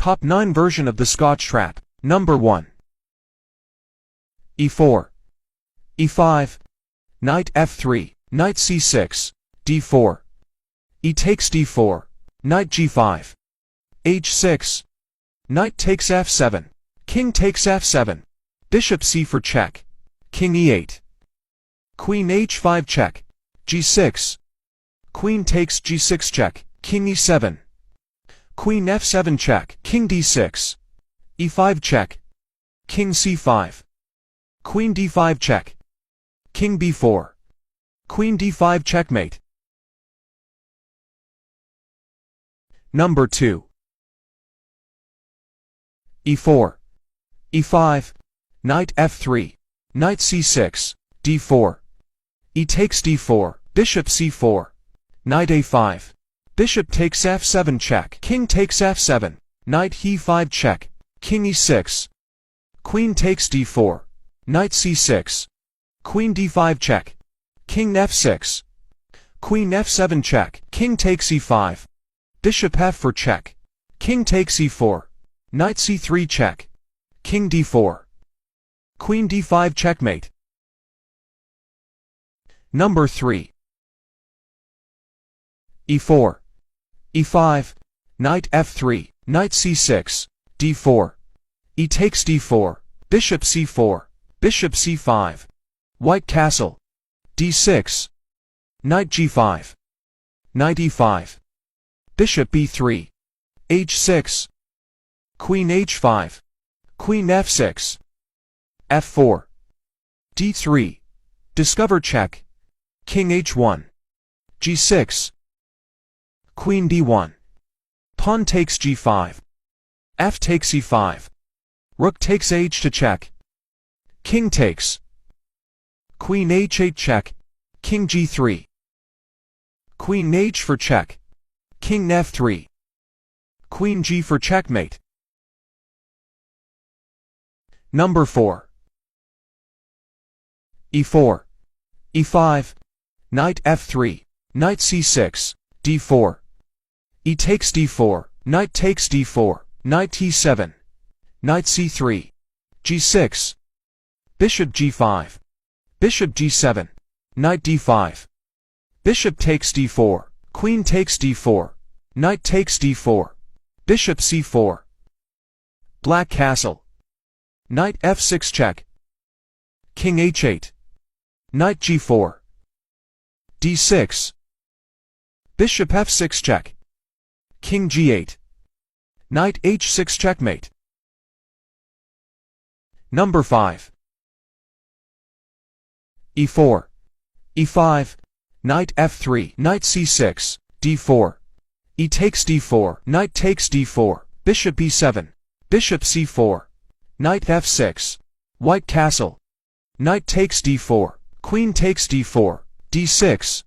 Top 9 version of the Scotch trap. Number 1. e4, e5, knight f3, knight c6, d4, e takes d4, knight g5, h6, knight takes f7, king takes f7, bishop c for check, king e8, queen h5 check, g6, queen takes g6 check, king e7, queen f7 check, king d6, e5 check, king c5, queen d5 check, king b4, queen d5 checkmate. Number 2. e4, e5, knight f3, knight c6, d4, e takes d4, bishop c4, knight a5, bishop takes f7 check, king takes f7, knight e5 check, king e6, queen takes d4, knight c6, queen d5 check, king f6, queen f7 check, king takes e5, bishop f for check, king takes e4, knight c3 check, king d4, queen d5 checkmate. Number 3. e4, e5, knight f3, knight c6, d4, e takes d4, bishop c4, bishop c5, white castle, d6, knight g5, knight e5, bishop b3, h6, queen h5, queen f6, f4, d3, discover check, king h1, g6, queen d1, pawn takes g5, f takes e5, rook takes h to check, king takes, queen h8 check, king g3, queen h for check, king f3, queen g for checkmate. Number 4. e4, e5, knight f3, knight c6, d4, e takes d4, knight takes d4, knight e7, knight c3, g6, bishop g5, bishop g7, knight d5, bishop takes d4, queen takes d4, knight takes d4, bishop c4, black castle, knight f6 check, king h8, knight g4, d6, bishop f6 check, king g8, knight h6 checkmate. Number 5. e4, e5, knight f3, knight c6, d4, e takes d4, knight takes d4, bishop e7, bishop c4, knight f6, white castle, knight takes d4, queen takes d4, d6,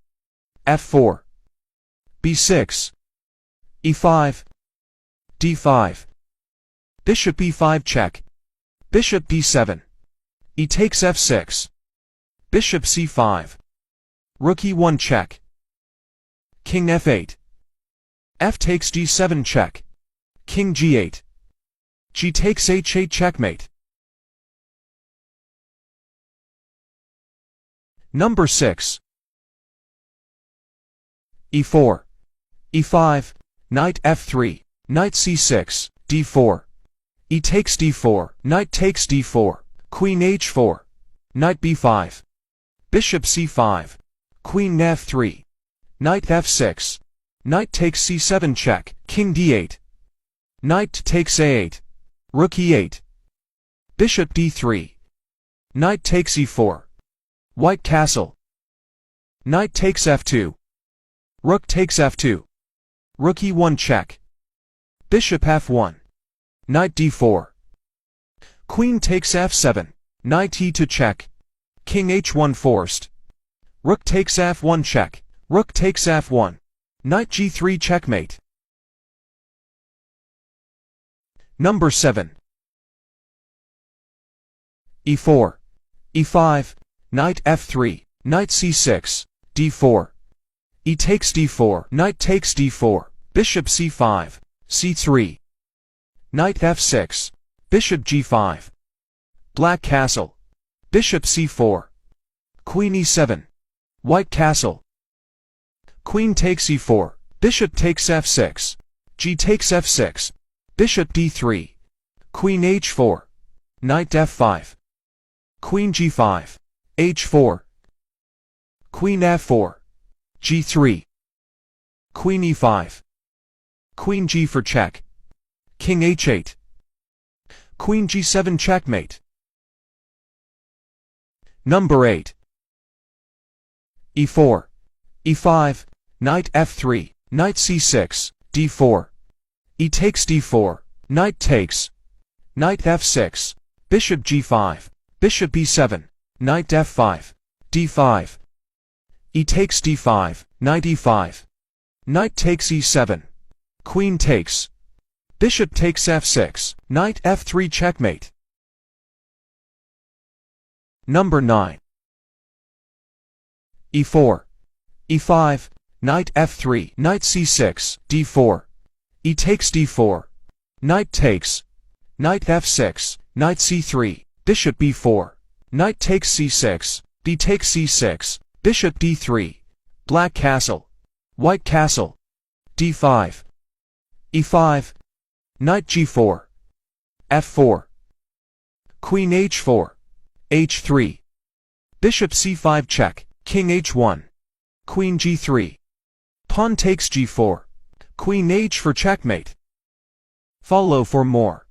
f4, b6, e5, d5, bishop e5 check, bishop b7, e takes f6, bishop c5, rook e1 check, king f8, f takes g7 check, king g8, g takes h8 checkmate. Number 6. e4, e5, knight f3, knight c6, d4, e takes d4, knight takes d4, queen h4, knight b5, bishop c5, queen f3, knight f6, knight takes c7 check, king d8, knight takes a8, rook e8, bishop d3, knight takes e4, white castle, knight takes f2, rook takes f2, rook e1 check, bishop f1, knight d4, queen takes f7, knight e2 check, king h1 forced, rook takes f1 check, rook takes f1, knight g3 checkmate. Number 7. e4, e5, knight f3, knight c6, d4, e takes d4, knight takes d4, bishop c5, c3, Knight f6, bishop g5. Black castle. Bishop c4. Queen e7. White castle. Queen takes e4, bishop takes f6. G takes f6. Bishop d3. Queen h4. Knight f5. Queen g5. h4. Queen f4. g3. Queen e5. Queen g for check. King h8. Queen g7 checkmate. Number 8. e4. e5. Knight f3. Knight c6. d4. E takes d4. Knight takes. Knight f6. Bishop g5. Bishop e7. Knight f5. d5. E takes d5. Knight e5. Knight takes e7. Queen takes. Bishop takes f6. Knight f3 checkmate. Number 9. e4. e5. Knight f3. Knight c6. d4. E takes d4. Knight takes. Knight f6. Knight c3. Bishop b4. Knight takes c6. D takes c6. Bishop d3. Black castle. White castle. d5. e5. Knight g4. f4. Queen h4. h3. Bishop c5 check. King h1. Queen g3. Pawn takes g4. Queen h for checkmate. Follow for more.